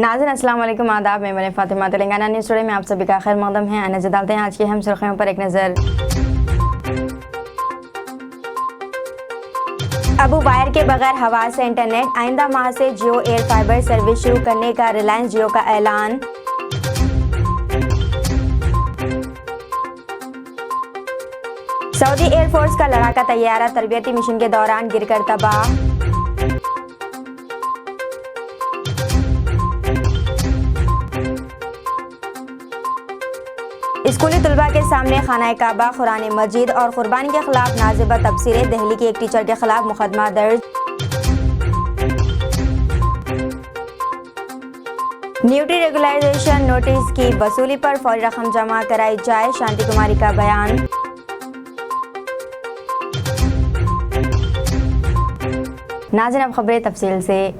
नाज़रीन अस्सलाम वालेकुम, आदाब। मैं फ़ातिमा, तेलंगाना न्यूज़ टुडे में आप सभी का खैर मक़दम है। नज़र डालते हैं आज की अहम सुर्खियों पर एक नज़र। अबू वायर के बगैर हवा से इंटरनेट, आइंदा माह से जियो एयर फाइबर सर्विस शुरू करने का रिलायंस जियो का ऐलान। सऊदी एयरफोर्स का लड़ाका तैयारा तरबियती मिशन के दौरान गिरकर तबाह। स्कूली तलबा के सामने खाना काबा, कुरान मजीद और कुर्बानी के खिलाफ नाजिबा तबसीरें। दिल्ली की एक टीचर के खिलाफ मुकदमा दर्ज। न्यूट्री रेगुलराइजेशन नोटिस की वसूली पर फौरी रकम जमा कराई जाए, शांति कुमारी का बयान। नाज़रीन अब खबरें तफसील से।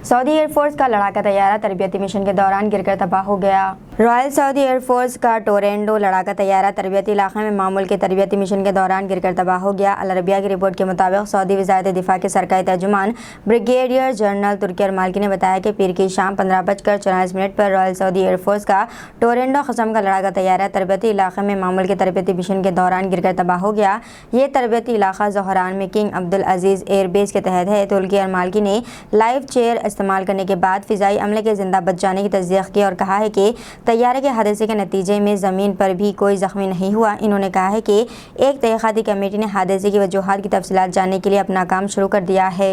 सऊदी एयरफोर्स का लड़ाका तैयारा तरबियती मिशन के दौरान गिरकर तबाह हो गया। रॉयल सऊदी एयरफोर्स का टोरेंडो लड़ाका तैयारा तरबियती इलाके में मामूल के तरबियती मिशन के दौरान गिरकर तबाह हो गया। अल अरबिया की रिपोर्ट के मुताबिक सऊदी वज़ारत दिफा के सरकारी तर्जुमान ब्रिगेडियर जनरल तुर्की अरमाल्की ने बताया कि पीर की शाम 15:44 पर रॉयल सऊदी एयरफोर्स का टोरेंडो कस्म का लड़ाका तैयारा तरबियती इलाके में मामूल के तरबियती मिशन के दौरान गिरकर तबाह हो गया। ये तरबियती इलाका ज़ोहरान में किंग अब्दुल अजीज़ एयरबेस के तहत है। तुर्की अरमाल्की ने लाइव चेयर इस्तेमाल करने के बाद फ़िज़ाई अमले के जिंदा बच जाने की तस्दीक की और कहा है कि तैयारे के हादसे के नतीजे में ज़मीन पर भी कोई ज़ख्मी नहीं हुआ। इन्होंने कहा है कि एक तहक़ीक़ाती कमेटी ने हादसे की वजूहात की तफसीलात जानने के लिए अपना काम शुरू कर दिया है।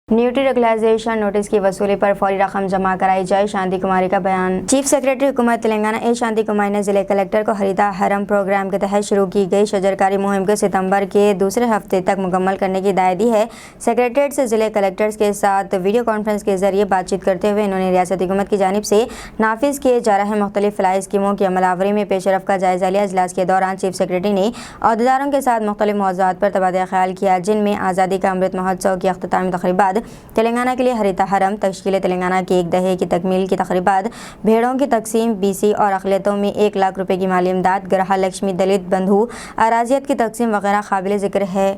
न्यूट्री रेगुलराइजेशन नोटिस की वसूली पर फौरी रकम जमा कराई जाए, शांति कुमारी का बयान। चीफ सेक्रेटरी हुकूमत तेलंगाना ए शांति कुमारी ने जिले कलेक्टर को हरिता हरम प्रोग्राम के तहत शुरू की गई शजरकारी मुहिम को सितंबर के दूसरे हफ्ते तक मुकम्मल करने की हिदायत दी है। सेक्रेटरीट से जिले कलेक्टर्स के साथ वीडियो कॉन्फ्रेंस के जरिए बातचीत करते हुए इन्होंने रियासती हुकूमत की जानिब से नाफिज किए जा रहे मुख्तलिफ फलाई स्कीमों की अमलावरी में पेशरफ का जायजा लिया। इजलास के दौरान चीफ सेक्रेटरी ने अहदेदारों के साथ मुख्तलिफ मौज़ूआत पर तबादला ख्याल किया, जिनमें आज़ादी का अमृत महोत्सव की अख्तामी तक़रीबात, तेलंगाना के लिए हरिता हरम, तश्कील तेलंगाना की एक दहे की तकमील की तक़रीबात, भेड़ों की तकसीम, BC और अक़लियतों में 1 लाख रुपए की माली इमदाद, गृह लक्ष्मी दलित बंधु अराजियत की तकसीम वगैरह काबिल ज़िक्र है।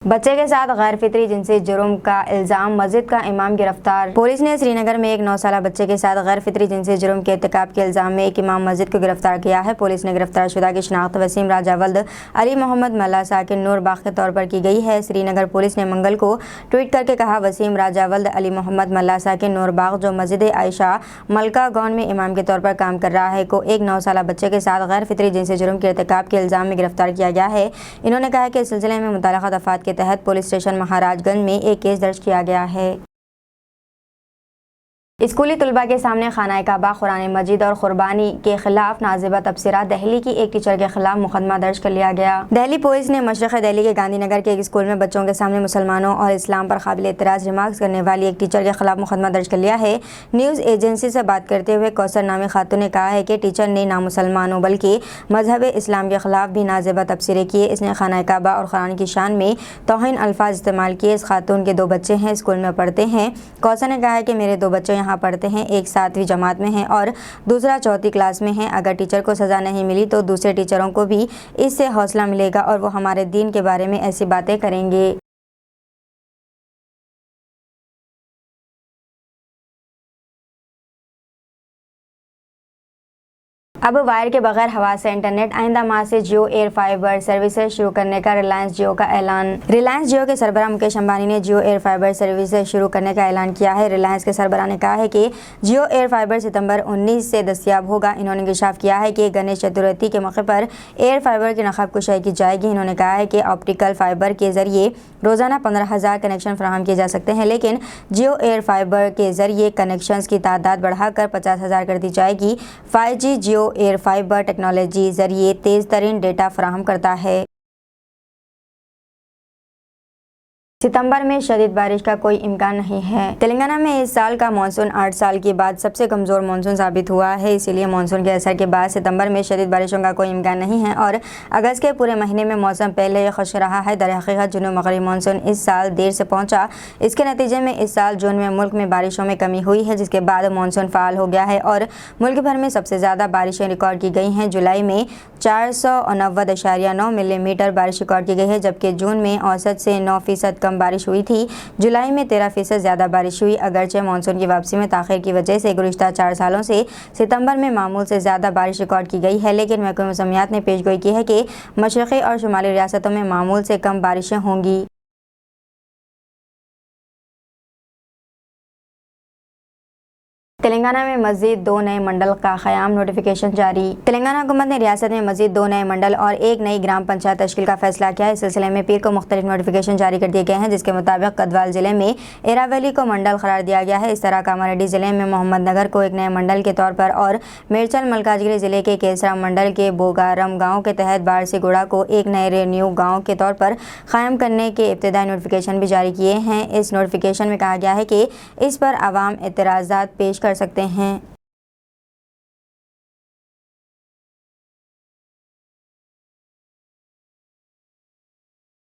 बच्चे के साथ गैर फितरी जिनसी जुर्म का इल्ज़ाम, मस्जिद का इमाम गिरफ्तार। पुलिस ने श्रीनगर में एक 9 साला बच्चे के साथ गैर फितरी जिनसी जुर्म के इर्तिकाब के इल्ज़ाम में एक इमाम मस्जिद को गिरफ्तार किया है। पुलिस ने गिरफ्तार शुदा की शनाख्त वसीम राजा वल्द अली मोहम्मद मल्ला साकिन नूर बाग के तौर पर की गई है। श्रीनगर पुलिस ने मंगल को ट्वीट करके कहा, वसीम राजा वल्द अली मोहम्मद मल्ला साकिन नूर बाग, जो मस्जिद आयशा मलका गौन में इमाम के तौर पर काम कर रहा है, को एक 9 साला बच्चे के साथ गैर फितरी जिनसी जुर्म के इर्तिकाब के इल्ज़ाम में गिरफ्तार किया गया है। इन्होंने कहा कि इस सिलसिले में मुतल्लिक़ा दफ़ात के तहत पुलिस स्टेशन महाराजगंज में एक केस दर्ज किया गया है। स्कूली तलबा के सामने खाना काबा, कुरान मजीद और कुर्बानी के खिलाफ नाजिबा तबसरा। दिल्ली की एक टीचर के खिलाफ मुकदमा दर्ज कर लिया गया। दिल्ली पुलिस ने मशरक़ दिल्ली के गांधीनगर के एक स्कूल में बच्चों के सामने मुसलमानों और इस्लाम पर काबिल एतराज़ रिमार्क्स करने वाली एक टीचर के खिलाफ मुकदमा दर्ज कर लिया है। न्यूज़ एजेंसी से बात करते हुए कौसर नामी खातून ने कहा है कि टीचर ने ना मुसलमानों बल्कि मजहब इस्लाम के खिलाफ भी नाजिबा तबसरे किए। इसने खाना काबा और कुरान की शान में तौहीन अल्फाज इस्तेमाल किए। इस खातून के 2 बच्चे हैं, स्कूल में पढ़ते हैं। कौसर ने कहा है कि मेरे 2 बच्चे यहाँ पढ़ते हैं, एक 7वीं जमात में है और दूसरा 4वीं क्लास में है। अगर टीचर को सज़ा नहीं मिली तो दूसरे टीचरों को भी इससे हौसला मिलेगा और वो हमारे दीन के बारे में ऐसी बातें करेंगे। अब वायर के बगैर हवा से इंटरनेट, आइंदा माह से जियो एयर फाइबर सर्विसेज शुरू करने का रिलायंस जियो का ऐलान। रिलायंस जियो के सरबराह मुकेश अंबानी ने जियो एयर फाइबर सर्विसेज शुरू करने का ऐलान किया है। रिलायंस के सरबराह ने कहा है कि जियो एयर फाइबर सितंबर 19 से दस्तयाब होगा। इन्होंने इंकशाफ किया है कि गणेश चतुर्थी के मौके पर एयर फाइबर की नक़ब कुशाई की जाएगी। इन्होंने कहा है कि ऑप्टिकल फाइबर के जरिए रोज़ाना 15,000 कनेक्शन फराहम किए जा सकते हैं, लेकिन जियो एयर फाइबर के जरिए कनेक्शन की तादाद बढ़ाकर 50,000 कर दी जाएगी। 5G जियो एयर फाइबर टेक्नोलॉजी जरिए तेज़ तरीन डेटा फराहम करता है। सितंबर में शदीद बारिश का कोई इम्कान नहीं है। तेलंगाना में इस साल का मानसून 8 साल के बाद सबसे कमज़ोर मानसून साबित हुआ है। इसीलिए मानसून के असर के बाद सितंबर में शदीद बारिशों का कोई इम्कान नहीं है और अगस्त के पूरे महीने में मौसम पहले खुश रहा है। दरहकीकत जुनूब मगरबी मानसून इस साल देर से पहुंचा। इसके नतीजे में इस साल जून में मुल्क में बारिशों में कमी हुई है, जिसके बाद मानसून फ़ाल हो गया है और मुल्क भर में सबसे ज़्यादा बारिशें रिकॉर्ड की गई हैं। जुलाई में 490.9 मिलीमीटर बारिश रिकॉर्ड की गई है, जबकि जून में औसत से 9% कम बारिश हुई थी। जुलाई में 13% ज़्यादा बारिश हुई। अगरचे मानसून की वापसी में ताख़ीर की वजह से गुज़िश्ता 4 सालों से सितंबर में मामूल से ज़्यादा बारिश रिकॉर्ड की गई है, लेकिन महकमा मौसमियात ने पेशगोई की है कि मशरक़ी और शुमाली रियासतों में मामूल से कम बारिशें होंगी। तेलंगाना में मज़ीद 2 नए मंडल का क़याम, नोटिफिकेशन जारी। तेलंगाना हुकूमत ने रियासत में मज़ीद 2 नए मंडल और 1 नई ग्राम पंचायत तश्कील का फैसला किया है। इस सिलसिले में पीर को मुख्तलिफ नोटिफिकेशन जारी कर दिए गए हैं, जिसके मुताबिक गढ़वाल ज़िले में एरावली को मंडल करार दिया गया है। इस तरह कामारेड्डी ज़िले में मोहम्मद नगर को एक नए मंडल के तौर पर और मेरचल मलकाजगिरी ज़िले के केसरा मंडल के बोगारम गाँव के तहत बारसीगुड़ा को एक नए रेन्यू गाँव के तौर पर क़ायम करने के इब्तदाई नोटिफिकेशन भी जारी किए हैं। इस नोटिफिकेशन में कहा गया है कि इस पर आवाम एतराज़ात पेश कर सकते हैं।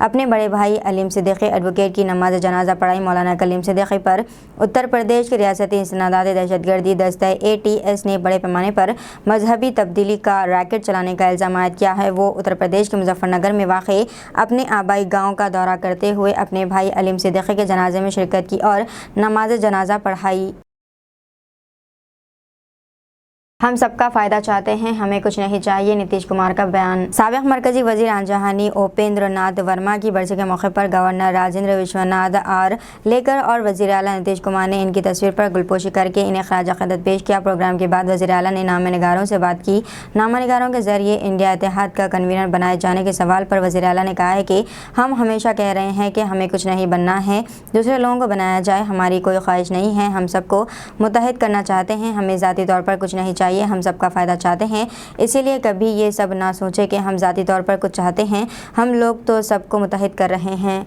अपने बड़े भाई अलीम सिद्दीकी एडवोकेट की नमाज जनाजा पढ़ाई। मौलाना कलीम सिद्दीकी पर उत्तर प्रदेश के रियासती इंसदाद दहशतगर्दी दस्ता ATS ने बड़े पैमाने पर मजहबी तब्दीली का रैकेट चलाने का इल्ज़ाम आयद किया है। वो उत्तर प्रदेश के मुजफ्फरनगर में वाक़ अपने आबाई गाँव का दौरा करते हुए अपने भाई अलीम सिद्दीकी के जनाजे में शिरकत की और नमाज जनाजा पढ़ाई। हम सबका फ़ायदा चाहते हैं, हमें कुछ नहीं चाहिए, नीतीश कुमार का बयान। साबिक़ मरकज़ी वज़ीर आनजहानी उपेंद्र नाथ वर्मा की बरसी के मौके पर गवर्नर राजेंद्र विश्वनाथ आर लेकर और वज़ीर आला नीतीश कुमार ने इनकी तस्वीर पर गुलपोशी करके इन्हें ख़राज अक़ीदत पेश किया। प्रोग्राम के बाद वज़ीर आला ने नामा निगारों से बात की। नामा निगारों के ज़रिए इंडिया इत्तेहाद का कन्वीनर बनाए जाने के सवाल पर वज़ीर आला ने कहा है कि हम हमेशा कह रहे हैं कि हमें कुछ नहीं बनना है, दूसरे लोगों को बनाया जाए। हमारी कोई ख्वाहिश नहीं है, हम सबको मुत्तहिद करना चाहते हैं, हमें ज़ाती तौर पर कुछ नहीं चाहिए, हम सबका फ़ायदा चाहते हैं। इसीलिए कभी ये सब ना सोचें कि हम ज़ाती तौर पर कुछ चाहते हैं, हम लोग तो सबको मुत्तहिद कर रहे हैं।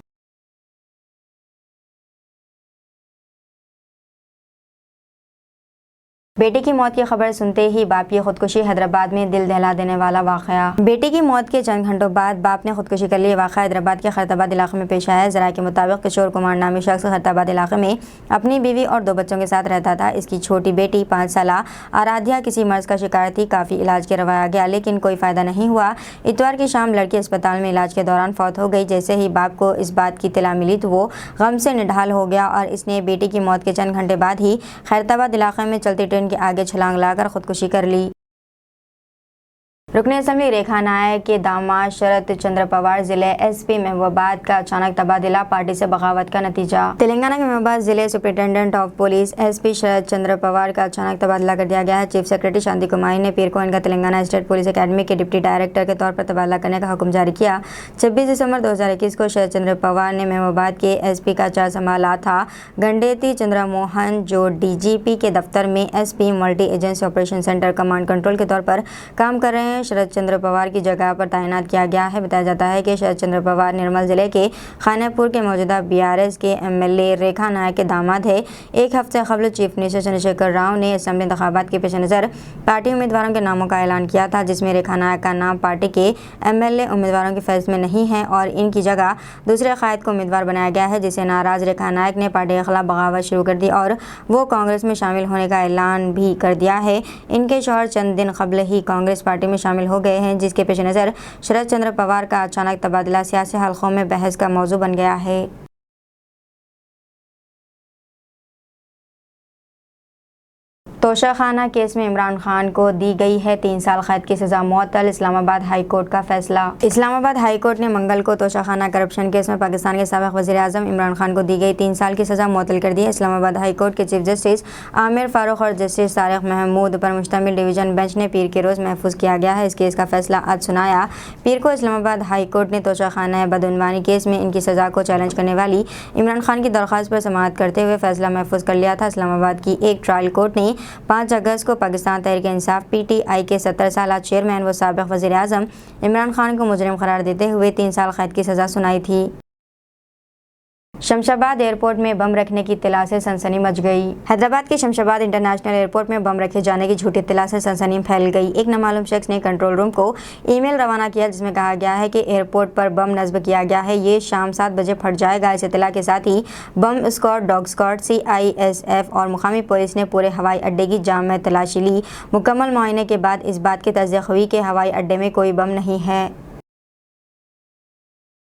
बेटी की मौत की खबर सुनते ही बाप की खुदकुशी, हैदराबाद में दिल दहला देने वाला वाक़या। बेटी की मौत के चंद घंटों बाद बाप ने खुदकुशी कर ली। वाक़या हैदराबाद के खैरताबाद इलाके में पेश आया। ज़राए के मुताबिक किशोर कुमार नामी शख्स खैरताबाद इलाके में अपनी बीवी और 2 बच्चों के साथ रहता था। इसकी छोटी बेटी 5 साला आराध्या किसी मर्ज़ का शिकार थी। काफ़ी इलाज करवाया गया, लेकिन कोई फ़ायदा नहीं हुआ। इतवार की शाम लड़की अस्पताल में इलाज के दौरान फौत हो गई। जैसे ही बाप को इस बात की इत्तला मिली तो वो गम से निढाल हो गया और इसने बेटी की मौत के चंद घंटे बाद ही खैरताबाद इलाके में चलती ट्रेन के आगे छलांग लाकर खुदकुशी कर ली। रुकन असम्बली रेखा नायक के दामाद शरद चंद्र पवार जिले SP महबूबाबाद का अचानक तबादला, पार्टी से बगावत का नतीजा। तेलंगाना के महबूबाबाद जिले सुपरिटेंडेंट ऑफ पुलिस SP शरद चंद्र पवार का अचानक तबादला कर दिया गया है। चीफ सेक्रेटरी शांति कुमारी ने पीर को इनका तेलंगाना स्टेट पुलिस अकेडमी के डिप्टी डायरेक्टर के तौर पर तबादला करने का हुक्म जारी किया। 26 दिसंबर 2021 को शरद चंद्र पवार ने महबूबाबाद के SP का चार्ज संभाला था। गंडेती चंद्र मोहन जो DGP के दफ्तर में SP multi agency operation centre command control के तौर पर काम कर रहे हैं, शरद चंद्र पवार की जगह पर तैनात किया गया है। बताया जाता है कि शरद चंद्र पवार निर्मल जिले के खानापुर के मौजूदा BRS के MLA रेखा नायक के दामाद है। एक हफ्ते कबल चीफ मिनिस्टर चंद्रशेखर राव ने असम्बली इंतखाबात के पेश नज़र पार्टी उम्मीदवारों के नामों का ऐलान किया था, जिसमें रेखा नायक का नाम पार्टी के MLA उम्मीदवारों की फहरिस्त में नहीं है और इनकी जगह दूसरे कायद को उम्मीदवार बनाया गया है, जिससे नाराज़ रेखा नायक ने पार्टी के खिलाफ बगावत शुरू कर दी और वो कांग्रेस में शामिल होने का ऐलान भी कर दिया है। इनके शौहर चंद दिन कबल ही कांग्रेस पार्टी में शामिल हो गए हैं, जिसके पेश नज़र शरद चंद्र पवार का अचानक तबादला सियासी हलकों में बहस का मौजू बन गया है। तो तोशाखाना केस में इमरान खान को दी गई है 3 साल कैद की सजा मुअत्तल। इस्लामाबाद हाई कोर्ट का फैसला। इस्लामाबाद हाई कोर्ट ने मंगल को तोशाखाना करप्शन केस में पाकिस्तान के साबिक वज़ीर आज़म इमरान खान को दी गई 3 साल की सजा मुअत्तल कर दी है। इस्लामाबाद हाई कोर्ट के चीफ जस्टिस आमिर फारूक और जस्टिस तारिक महमूद पर मुश्तमिल डिवीजन बेंच ने पीर के रोज़ महफूज किया गया है। इस केस का फैसला आज सुनाया। पीर को इस्लामाबाद हाई कोर्ट ने तोशाखाना बदउनवानी केस में इनकी सज़ा को चैलेंज करने वाली इमरान खान की दरख्वास्त पर समाअत करते हुए फैसला महफूज कर लिया था। इस्लामाबाद की एक ट्रायल कोर्ट ने 5 अगस्त को पाकिस्तान तहरीक इंसाफ PTI के 70 साल चेयरमैन व साबिक वज़ीर आज़म इमरान खान को मुजरिम करार देते हुए 3 साल कैद की सज़ा सुनाई थी। शमशाबाद एयरपोर्ट में बम रखने की इत्तला से सनसनी मच गई। हैदराबाद के शमशाबाद इंटरनेशनल एयरपोर्ट में बम रखे जाने की झूठी इत्तला से सनसनी फैल गई। एक नामालूम शख्स ने कंट्रोल रूम को ईमेल रवाना किया जिसमें कहा गया है कि एयरपोर्ट पर बम नस्ब किया गया है, ये शाम 7 बजे फट जाएगा। इस इत्तला के साथ ही bomb squad, dog squad, CISF और मुकामी पुलिस ने पूरे हवाई अड्डे की जाम में तलाशी ली। मुकम्मल मुआयने के बाद इस बात की तस्दीक हुई कि हवाई अड्डे में कोई बम नहीं है।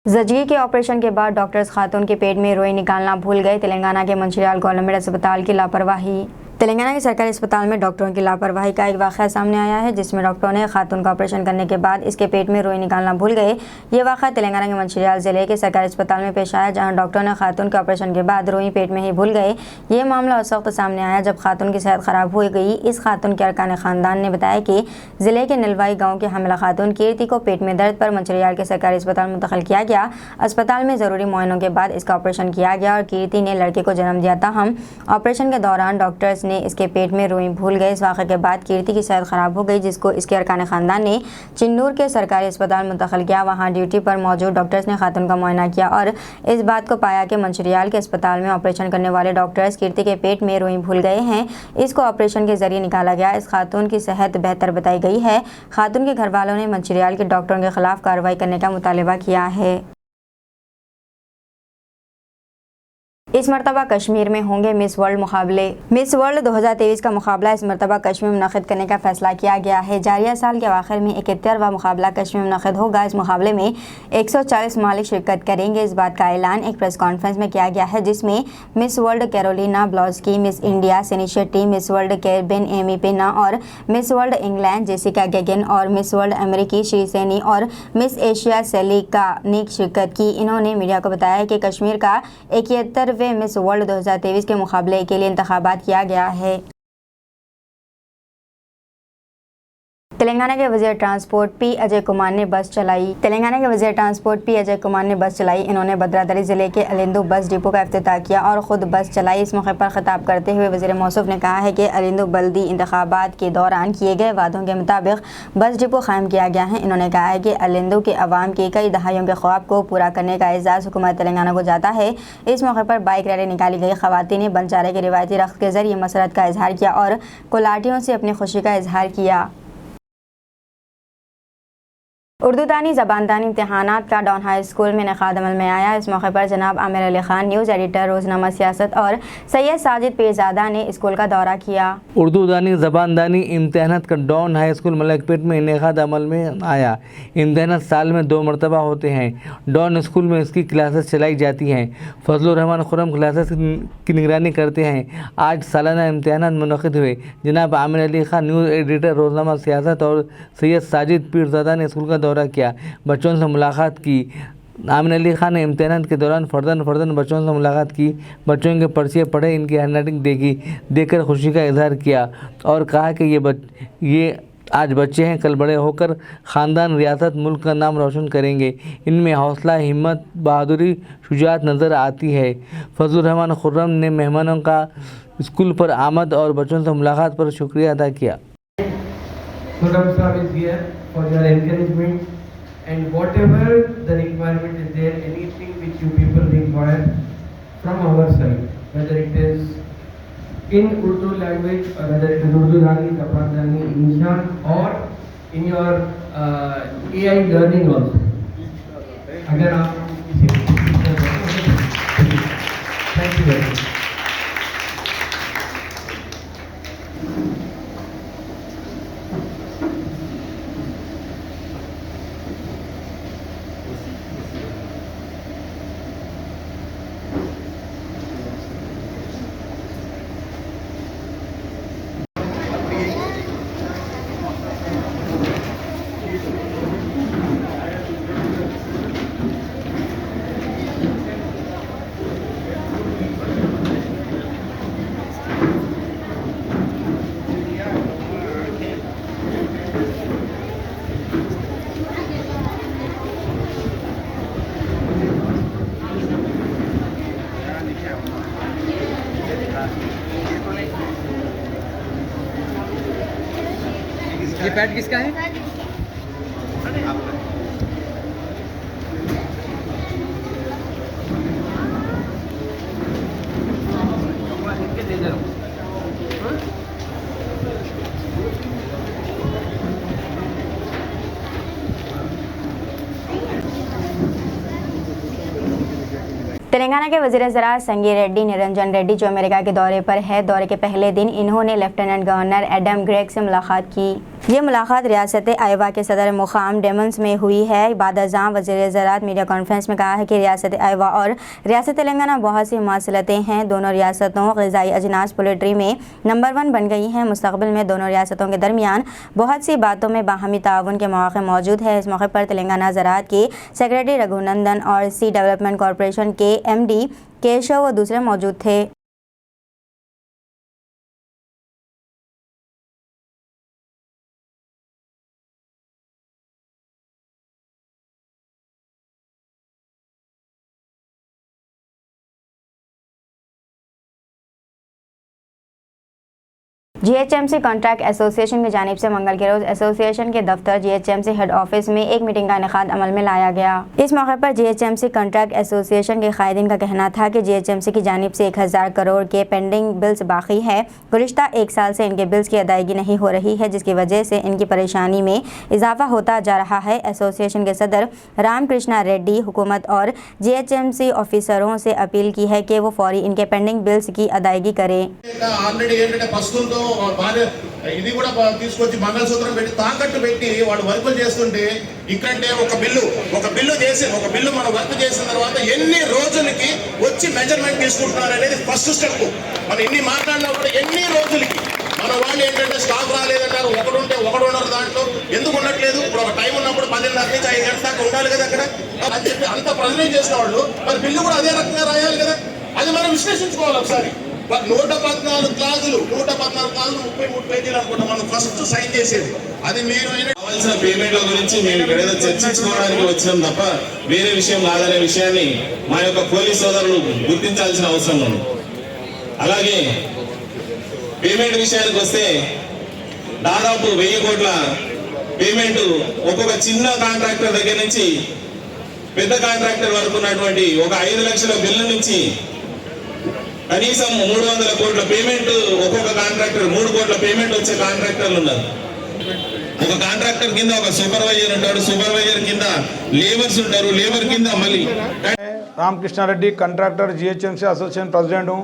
ज़चगी के ऑपरेशन के बाद डॉक्टर्स खातून के पेट में रोई निकालना भूल गए। तेलंगाना के मंचिर्याल गवर्नमेंट अस्पताल की लापरवाही। तेलंगाना के सरकारी अस्पताल में डॉक्टरों की लापरवाही का एक वाक़या सामने आया है जिसमें डॉक्टरों ने खातून का ऑपरेशन करने के बाद इसके पेट में रोई निकालना भूल गए। ये वाक़या तेलंगाना के मंचिर्याल ज़िले के सरकारी अस्पताल में पेश आया जहां डॉक्टरों ने खातून के ऑपरेशन के बाद रोई पेट में ही भूल गए। ये मामला उस वक्त सामने आया जब खातून की सेहत ख़राब हो गई। इस खातून के अरकान ख़ानदान ने बताया कि ज़िले के नीलवाई गाँव की हामिला खातून कीर्ति को पेट में दर्द पर मंचिर्याल के सरकारी अस्पताल मुंतकिल किया गया। अस्पताल में ज़रूरी मुआयनों के बाद इसका ऑपरेशन किया गया और कीर्ति ने लड़के को जन्म दिया था। हम ऑपरेशन के दौरान डॉक्टर्स ने इसके पेट में रोई भूल गए। इस वाक़े के बाद कीर्ति की सेहत ख़राब हो गई जिसको इसके अरकान ख़ानदान ने चिन्नूर के सरकारी अस्पताल मुंतकिल किया। वहाँ ड्यूटी पर मौजूद डॉक्टर्स ने खातून का मुआयना किया और इस बात को पाया कि मंचिर्याल के अस्पताल में ऑपरेशन करने वाले डॉक्टर्स कीर्ति के पेट में रोई भूल गए हैं। इसको ऑपरेशन के जरिए निकाला गया। इस खातून की सेहत बेहतर बताई गई है। खातून के घर वालों ने मंचिर्याल के डॉक्टरों के खिलाफ कार्रवाई करने का मुतालबा किया है। इस मरतबा कश्मीर में होंगे मिस वर्ल्ड मुकाबले। मिस वर्ल्ड 2023 का मुकाबला इस मरतबा कश्मीर में मुनक़िद करने का फैसला किया गया है। जारिया साल के आखिर में 71वां मुकाबला कश्मीर में मुनक़िद होगा। इस मुकाबले में 140 ममालिक शिरकत करेंगे। इस बात का ऐलान एक प्रेस कॉन्फ्रेंस में किया गया है जिसमें miss world Karolina Bielawska, miss India Sini Shetty, miss world Caribbean Emmy Pena और miss world England Jessica Gagen और मिस वर्ल्ड अमेरिकी श्री सैनी और मिस एशिया सेलिका ने शिरकत की। इन्होंने मीडिया को बताया कि कश्मीर का 71वें मिस वर्ल्ड 2023 के मुकाबले के लिए इंतखाबात किया गया है। तेलंगाना के वज़ीर ट्रांसपोर्ट P अजय कुमार ने बस चलाई। तेलंगाना के वज़ीर ट्रांसपोर्ट P अजय कुमार ने बस चलाई। इन्होंने भद्रादरी ज़िले के अलिंदु बस डिपो का इफ्तिताह किया और ख़ुद बस चलाई। इस मौके पर खिताब करते हुए वज़ीर मौसूफ ने कहा है कि अलिंदु बल्दी इंतखाबात के दौरान किए गए वादों के मुताबिक बस डिपो कायम किया गया है। इन्होंने कहा है कि अलिंदु के अवाम के कई दहाइयों के ख्वाब को पूरा करने का एजाज़ हुकूमत तेलंगाना को जाता है। इस मौके पर बाइक रैली निकाली गई। ख़वातीन ने बंजारे के रिवायती रक़्स के ज़रिए मसरत का इजहार किया और कोलाटियों से अपनी खुशी का इजहार किया। उर्दू दानी ज़बानदानी इम्तहानात का डॉन हाई स्कूल में इनेकाद अमल में आया। इस मौके पर जनाब आमिर अली खान, न्यूज़ एडिटर, रोज़नामा सियासत और सैयद साजिद पीरज़ादा ने स्कूल का दौरा किया। उर्दू दानी ज़बानदानी इम्तहानात का डॉन हाई स्कूल मलकपेट में इनेकाद अमल में आया। इम्तहानात साल में 2 मरतबा होते हैं। डॉन स्कूल में इसकी क्लासेस चलाई जाती हैं। फजलुर रहमान खुर्रम क्लासेस की निगरानी करते हैं। आज सालाना इम्तहानात मुनक़िद हुए। जनाब आमिर अली खान, न्यूज़ एडिटर, रोज़नामा सियासत और सैयद साजिद पीरज़ादा ने स्कूल का दौरा किया, बच्चों से मुलाकात की। आमिर अली खान ने इम्तहानात के दौरान फ़र्दन बच्चों से मुलाकात की, बच्चों के पर्चे पढ़े, इनकी हैंडराइटिंग देखकर खुशी का इजहार किया और कहा कि ये आज बच्चे हैं, कल बड़े होकर ख़ानदान, रियासत, मुल्क का नाम रोशन करेंगे। इनमें हौसला, हिम्मत, बहादुरी, शुजाअत नज़र आती है। फजलुर रहमान खुर्रम ने मेहमानों का स्कूल पर आमद और बच्चों से मुलाकात पर शुक्रिया अदा किया। And whatever the requirement is there, anything which you people require from our side, whether it is in Urdu language or whether it is Urdu Dani, ज़बानदानी, Inshan or in your AI learning also. अगर आप किसी thank you very much. ये pad किसका है? तेलंगाना के वज़ीर ज़राअत संगी रेड्डी निरंजन रेड्डी जो अमेरिका के दौरे पर है, दौरे के पहले दिन इन्होंने लेफ्टिनेंट गवर्नर एडम ग्रेग से मुलाकात की। ये मुलाकात रियासत आयोवा के सदर मुकाम डेमन्स में हुई है। बाद अज़ां वज़ीर ज़राअत मीडिया कॉन्फ्रेंस में कहा है कि रियासत आयोवा और रियासत तेलंगाना बहुत सी मुमासलतें हैं। दोनों रियासतों ग़िज़ाई अजनास पोल्ट्री में नंबर 1 बन गई हैं। मुस्तक़बिल में दोनों रियासतों के दरमियान बहुत सी बातों में बाहमी ताउन के मौक़े मौजूद है। इस मौके पर तेलंगाना ज़राअत के सेक्रेटरी रघुनंदन और सी डेवलपमेंट कॉरपोरेशन के MD केशव व दूसरे मौजूद थे। GHMC कॉन्ट्रैक्ट एसोसिएशन की जानिब से मंगल के रोज एसोसिएशन के दफ्तर GHMC हेड ऑफिस में एक मीटिंग का इनेकाद अमल में लाया गया। इस मौके पर GHMC कॉन्ट्रैक्ट एसोसिएशन के कायदीन का कहना था कि GHMC की जानिब से 1000 करोड़ के पेंडिंग बिल्स बाकी है। गुज़िश्ता 1 साल से इनके बिल्स की अदायगी नहीं हो रही है, जिसकी वजह से इनकी परेशानी में इजाफा होता जा रहा है। एसोसिएशन के सदर रामकृष्णा रेड्डी हुकूमत और GHMC ऑफिसरों से अपील की है कि वो फौरी इनके पेंडिंग बिल्स की अदायगी करें। ఇది కూడా తీసుకొచ్చి మంగళసూత్రం పెట్టి తాకట్టు పెట్టి వాడు వర్కులు చేస్తుంటే ఇక్కడే ఒక బిల్లు మనం వర్క్ చేసిన తర్వాత ఎన్ని రోజులకి వచ్చి మెజర్మెంట్ తీసుకుంటున్నారు అనేది ఫస్ట్ స్టెప్. మనం ఇన్ని మాట్లాడినా కూడా ఎన్ని రోజులకి మన వాళ్ళు ఏంటంటే స్టాక్ రాలేదంటారు, ఒకడు ఉన్నారు దాంట్లో ఎందుకు ఉండట్లేదు. ఇప్పుడు ఒక టైం ఉన్నప్పుడు 10:30 నుంచి 5 గంటల దాకా ఉండాలి కదా అక్కడ అని చెప్పి అంత ప్రజెంట్ చేసిన వాళ్ళు మరి బిల్లు కూడా అదే రకంగా రాయాలి కదా. అది మనం విశ్లేషించుకోవాలి ఒకసారి. 114 క్లాజులు 33 పేజీలు అనుకుంటా మనం ఫస్ట్ సైన్ చేసేది. అది మీరు కావాల్సిన పేమెంట్ల గురించి మేము ఇక్కడ ఏదో చర్చించుకోవడానికి వచ్చినాం తప్ప వేరే విషయం కాదనే విషయాన్ని మా యొక్క పోలీస్ సోదరులు గుర్తించాల్సిన అవసరం ఉంది. అలాగే పేమెంట్ విషయానికి వస్తే దాదాపు 1000 కోట్ల పేమెంట్ ఒక్కొక్క చిన్న కాంట్రాక్టర్ దగ్గర నుంచి పెద్ద కాంట్రాక్టర్ వరకు ఉన్నటువంటి ఒక 5 లక్షల బిల్లు నుంచి కనీసం 300 కోట్ల పేమెంట్ ఒక్కొక్క కాంట్రాక్టర్ 3 కోట్ల పేమెంట్ వచ్చే కాంట్రాక్టర్లు ఉన్నారు. ఒక కాంట్రాక్టర్ కింద ఒక సూపర్వైజర్ ఉంటాడు, సూపర్వైజర్ కింద లేబర్స్ ఉంటారు, లేబర్ కింద మళ్ళీ Ramakrishna Reddy contractor GHMC association president हूँ।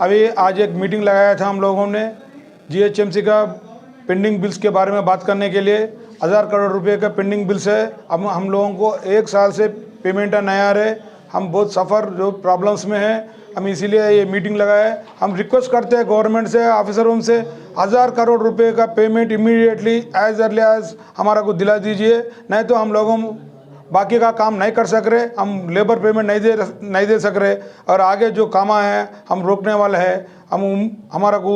अभी आज एक मीटिंग लगाया था हम लोगों ने GHMC का पेंडिंग बिल्स के बारे में बात करने के लिए। 1000 करोड़ रुपए का पेंडिंग बिल्स है। अब हम लोगों को 1 साल से पेमेंट नहीं आ रहे, हम बहुत सफ़र जो प्रॉब्लम्स में हैं, हम इसीलिए ये मीटिंग लगाए। हम रिक्वेस्ट करते हैं गवर्नमेंट से, ऑफिसरों से 1000 करोड़ रुपए का payment immediately as early as हमारा को दिला दीजिए, नहीं तो हम लोगों बाकी का काम नहीं कर सक रहे, हम लेबर पेमेंट नहीं दे सक रहे और आगे जो काम है हम रोकने वाले हैं। हमारा को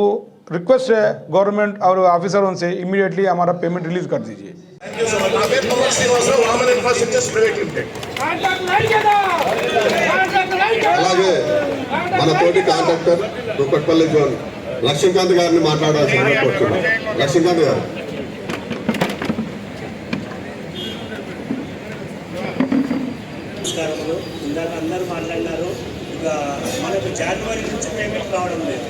रिक्वेस्ट है गवर्नमेंट और ऑफिसरों से इमीडिएटली हमारा पेमेंट रिलीज कर दीजिए। అలాగే మన తోటి కాంట్రాక్టర్ కుక్కట్పల్లి జోన్ లక్ష్మీకాంత్ గారిని మాట్లాడాల్సిందిగా కోరుతున్నాం. లక్ష్మీకాంత్ గారు. నమస్కారములు. ఇందాక అందరూ మాట్లాడినారు. ఇక మనకు జనవరి నుంచి పేమెంట్ రావడం లేదు.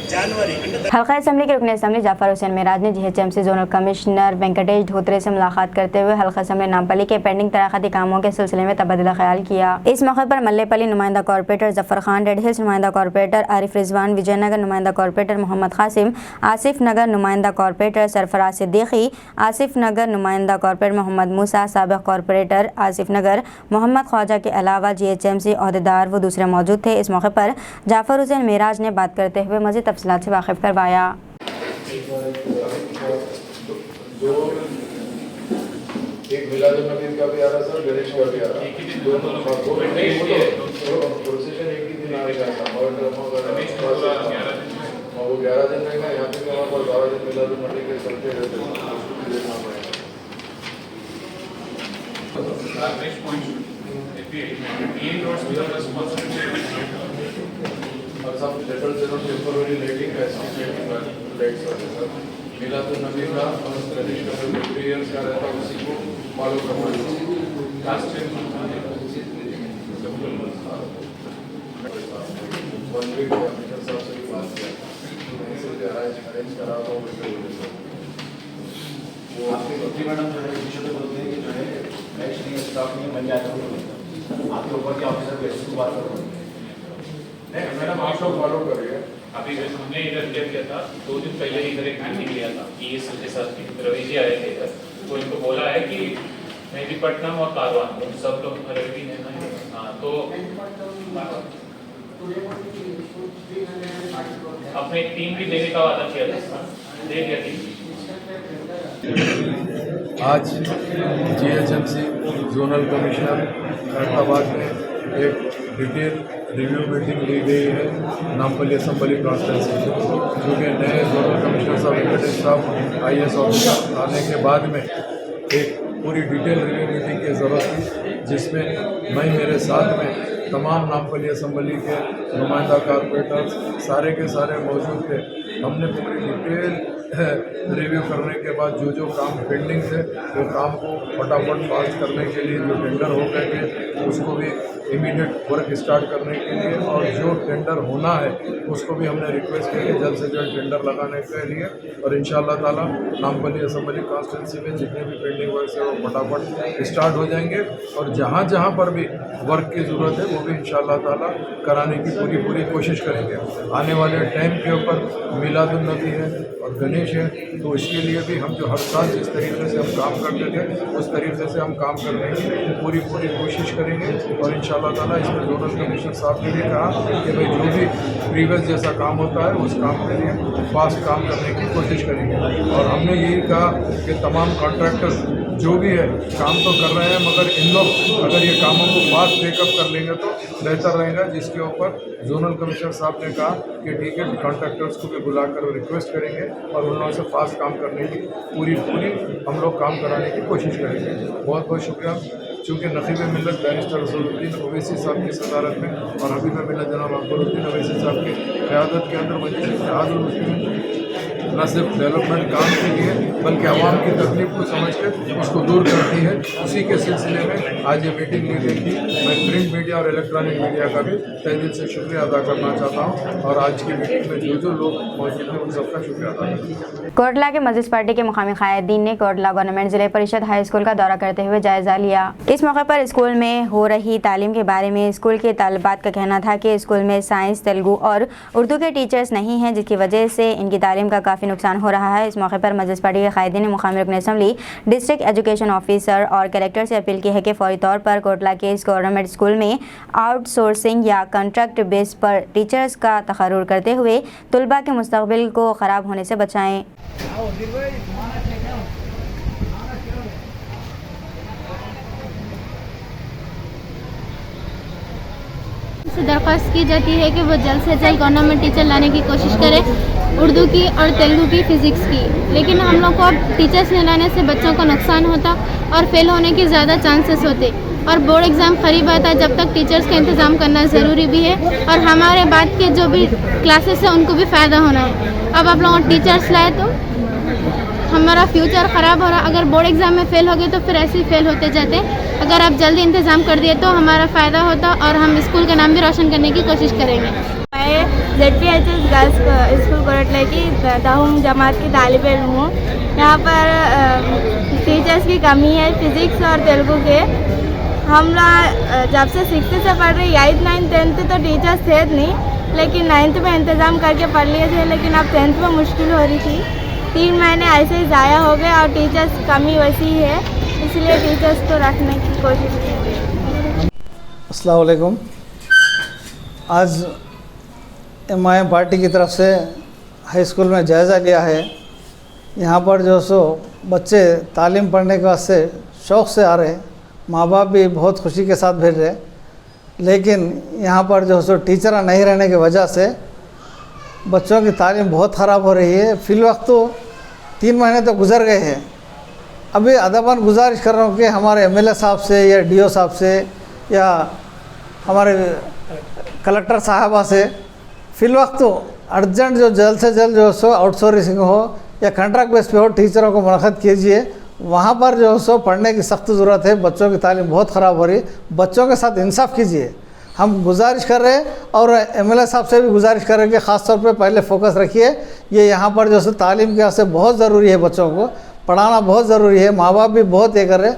हल्का असम्बली के रुकन असम्बली जाफर हुसैन मेराज ने GHMC zonal commissioner Venkatesh Dhotre से मुलाकात करते हुए हल्का असम्बली नामपल्ली के पेंडिंग तराखती कामों के सिलसिले में तबादला ख्याल किया। इस मौके पर मल्लेपल्ली नुमाइंदा corporator Zafar Khan, red hills नुमाइंदा कॉर्पोरेटर आरिफ रिजवान, विजयनगर नुमाइंदा कॉर्पोरेटर मोहम्मद कासिम, आसिफ नगर नुमाइंदा कॉर्पोरेटर सरफराज सिद्दीकी, आसिफ नगर नुमाइंदा कॉर्पोरेटर मोहम्मद मूसा, साबिक कॉर्पोरेटर आसिफ नगर मोहम्मद ख्वाजा के अलावा GHMC अहदेदार व दूसरे मौजूद थे। इस मौके पर जाफर हुसैन मेराज ने बात करते हुए मज़ीद तफसीलात से वाकिफ करवाया। एक मिलादुन्नबी का भी आ रहा सर, गणेश का भी आ रहा, दोनों प्रोसेशन एक ही दिन आएगा था और वो 11 दिन रहेगा। यहाँ पे भी हमारे पास 12 दिन मिलादुन्नबी के चलते रहते हैं। और सब लेटर टेम्पोररी लेटिंग का लेट्स मिलादुन्नबी का और ट्रेडिशनल प्रेयर्स का रहता है, उसी को फॉलो करना मैडम जो है विषय पे बोलते हैं कि जो है नेक्स्ट नहीं स्टाफ नहीं बन जाएगा, आपके ऊपर के ऑफिसर बेसिस को बात करो। मैडम आप लोग फॉलो करिए। अभी हमने इधर किया था 2 दिन पहले इधर एक मीटिंग लिया था, ये के साथ रवि जी आए थे इधर, तो इनको बोला है कि मेहदीपट्टनम और कारवान सब लोग रवि है ना, हाँ, तो अपने टीम भी देने का वादा किया था, दे दिया टीम। आज जीएचएमसी जोनल कमिश्नर हैदराबाद में एक डिटेल रिव्यू मीटिंग ली गई है नामपल्ली असम्बली कॉन्स्टिट्यूंसी में, क्योंकि नए जोनल कमिश्नर साहब वेंकटेश साहब IAS ऑफिसर आने के बाद में एक पूरी डिटेल रिव्यू मीटिंग की ज़रूरत थी, जिसमें मैं मेरे साथ में तमाम नामपल्ली असम्बली के नुमाइंदा कारपोरेटर्स सारे के सारे मौजूद थे। हमने पूरी डिटेल रिव्यू करने के बाद जो काम पेंडिंग थे वो काम को फटाफट पास करने के लिए, जो टेंडर हो गए थे उसको भी इमीडिएट वर्क स्टार्ट करने के लिए, और जो टेंडर होना है उसको भी हमने रिक्वेस्ट की जल्द से जल्द टेंडर लगाने के लिए, और इंशाअल्लाह ताला नामपल्ली असम्बली कॉन्स्टिट्यूंसी में जितने भी पेंडिंग वर्क है वो फटाफट स्टार्ट हो जाएंगे, और जहाँ जहाँ पर भी वर्क की ज़रूरत है वो भी इंशाअल्लाह ताला कराने की पूरी कोशिश करेंगे। आने वाले टाइम के ऊपर मिलादुन्नबी है और गणेश है, तो इसके लिए भी हम जो हर साल जिस तरीके से हम काम करते थे उस तरीके से हम काम करने की पूरी कोशिश करेंगे, और इंशाअल्लाह ताला इसमें जोनल कमिश्नर साहब ने भी कहा कि भाई जो भी प्रीवियस जैसा काम होता है उस काम के लिए फास्ट काम करने की कोशिश करेंगे। और हमने यही कहा कि तमाम कॉन्ट्रैक्टर्स जो भी है काम तो कर रहे हैं, मगर इन लोग अगर ये कामों को फास्ट टेकअप कर लेंगे तो बेहतर रहेगा, जिसके ऊपर जोनल कमिश्नर साहब ने कहा कि ठीक है कॉन्ट्रैक्टर्स को भी बुलाकर रिक्वेस्ट करेंगे और उन लोगों से फास्ट काम करने की पूरी हम लोग काम कराने की कोशिश करेंगे। बहुत बहुत शुक्रिया। चूँकि नकीब मिलत बैरिस्टर रसूलुद्दीन ओवैसी साहब की सदारत में और हबीब मिलत जनाब अकबरुद्दीन ओवैसी साहब की क़यादत के अंदर मजलिस इत्तेहादुल मुस्लिमीन न सिर्फ डेवलपमेंट काम के लिए बल्कि आवाम की तकलीफ को समझ कर उसको दूर करती है, उसी के सिलसिले में आज ये मीटिंग ली गई थी। मैं प्रिंट मीडिया और इलेक्ट्रॉनिक मीडिया का भी तहे दिल से शुक्रिया अदा करना चाहता हूँ, और आज की मीटिंग में जो लोग मौजूद हैं उन सबका शुक्रिया अदा करता हूँ। कोटला के मजलिस पार्टी के मुकामी कायदीन ने कोटला गवर्नमेंट जिले परिषद हाई स्कूल का दौरा करते हुए जायजा लिया। इस मौके पर स्कूल में हो रही तालीम के बारे में स्कूल के तालिबात का कहना था कि स्कूल में साइंस, तेलुगु और उर्दू के टीचर्स नहीं हैं, जिसकी वजह से इनकी तालीम का काफ़ी नुकसान हो रहा है। इस मौके पर मजलिस पार्टी के कायदीन ने मुकामी रुकन असम्बली, डिस्ट्रिक्ट एजुकेशन ऑफिसर और कलेक्टर से अपील की है कि फौरी तौर पर कोटला के इस गवर्नमेंट स्कूल में आउटसोर्सिंग या कॉन्ट्रैक्ट बेस पर टीचर्स का तकर्रुर करते हुए तलबा के मुस्तकबिल को ख़राब होने से बचाएं। से दरख्वास्त की जाती है कि वो जल्द से जल्द गवर्नमेंट टीचर लाने की कोशिश करे, उर्दू की और तेलुगु की, फ़िज़िक्स की। लेकिन हम लोग को अब टीचर्स नहीं लाने से बच्चों को नुकसान होता और फेल होने के ज़्यादा चांसेस होते, और बोर्ड एग्ज़ाम करीब आता है, जब तक टीचर्स का इंतज़ाम करना ज़रूरी भी है, और हमारे बाद के जो भी क्लासेस हैं उनको भी फ़ायदा होना है। अब आप लोग टीचर्स लाए तो हमारा फ्यूचर ख़राब हो रहा। अगर बोर्ड एग्ज़ाम में फ़ेल हो गए तो फिर ऐसे ही फ़ेल होते जाते। अगर आप जल्दी इंतज़ाम कर दिए तो हमारा फ़ायदा होता और हम स्कूल का नाम भी रोशन करने की कोशिश करेंगे। मैं ZPHS गर्ल्स स्कूल कोटला की 10वीं जमात की तालिब इल्म हूँ। यहाँ पर टीचर्स की कमी है फिज़िक्स और तेलुगु के। हम लोग जब से 6th से पढ़ रहे 8th 9th 10th तो टीचर्स थे नहीं, लेकिन 9th में इंतज़ाम करके पढ़ लिए थे, लेकिन अब 10th में मुश्किल हो रही थी। 3 महीने ऐसे ही ज़ाया हो गए और टीचर्स कमी वैसी है, इसलिए टीचर्स को रखने की कोशिश की। अस्सलाम वालेकुम। आज MIM पार्टी की तरफ से हाई स्कूल में जायज़ा लिया है। यहाँ पर जो सो बच्चे तालीम पढ़ने के वास्ते शौक़ से आ रहे, माँ बाप भी बहुत खुशी के साथ भेज रहे, लेकिन यहाँ पर जो सो टीचर नहीं रहने की वजह से बच्चों की तालीम बहुत ख़राब हो रही है। फ़िल वक्त तो 3 महीने तो गुजर गए हैं। अभी अदबान गुजारिश कर रहा हूँ कि हमारे MLA साहब से या DO साहब से या हमारे कलेक्टर साहबा से फ़िल वक्त तो अर्जेंट जो जल्द से जल्द जो सो आउटसोर्सिंग हो या कॉन्ट्रैक्ट बेस पे हो, टीचरों को मुलाकात कीजिए। वहाँ पर जो है सो पढ़ने की सख्त ज़रूरत है, बच्चों की तालीम बहुत ख़राब हो रही, बच्चों के साथ इंसाफ कीजिए। हम गुजारिश कर रहे हैं और एमएलए साहब से भी गुजारिश कर रहे हैं कि ख़ास तौर पे पहले फोकस रखिए। ये यहाँ पर जो है तालीम के वास्ते बहुत ज़रूरी है, बच्चों को पढ़ाना बहुत ज़रूरी है। माँ बाप भी बहुत ये कर रहे हैं।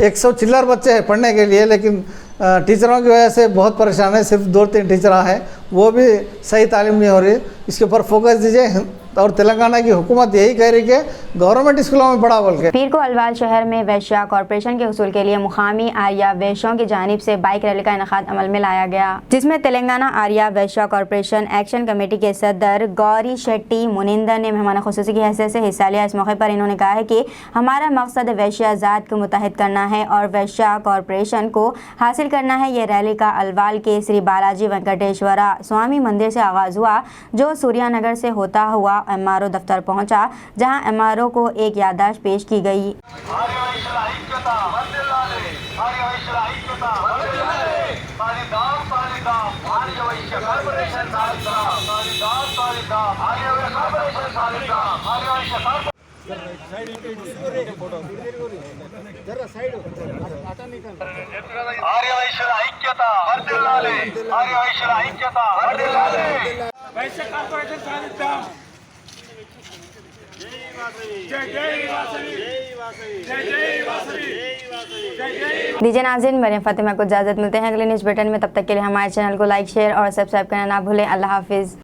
100 चिल्लर बच्चे हैं पढ़ने के लिए, लेकिन टीचरों की वजह से बहुत परेशान है। सिर्फ 2-3 टीचर हैं, वो भी सही तालीम नहीं हो रही। इसके ऊपर फोकस दीजिए। और तेलंगाना की हुकूमत यही कह रही कि गवर्नमेंट स्कूलों में पढ़ा बोल के। पीर को अलवाल शहर में वैश्या कॉरपोरेशन के हुसूल के लिए मुकामी आर्या वैश्यों की जानिब से बाइक रैली का इनेकाद अमल में लाया गया, जिसमें तेलंगाना आर्या वैश्या कॉरपोरेशन एक्शन कमेटी के सदर गौरी शेट्टी मुनिंदर ने मेहमान खुसूसी की हैसियत से हिस्सा लिया। इस मौके पर इन्होंने कहा है कि हमारा मकसद वैश्या ज़ात को मुत्तहिद करना है और वैश्या कॉरपोरेशन को हासिल करना है। ये रैली का अलवाल के श्री बालाजी वेंकटेश्वरा स्वामी मंदिर से आगाज़ हुआ, जो सूर्यानगर से होता हुआ एमआरओ दफ्तर पहुंचा, जहां एमआरओ को एक याददाश्त पेश की गई। दीजिए नाज़रीन, मरियम फातिमा को इजाज़त, मिलते हैं अगले न्यूज़ बुलेटिन में। तब तक के लिए हमारे चैनल को लाइक, शेयर और सब्सक्राइब करना ना भूलें। अल्लाह हाफिज़।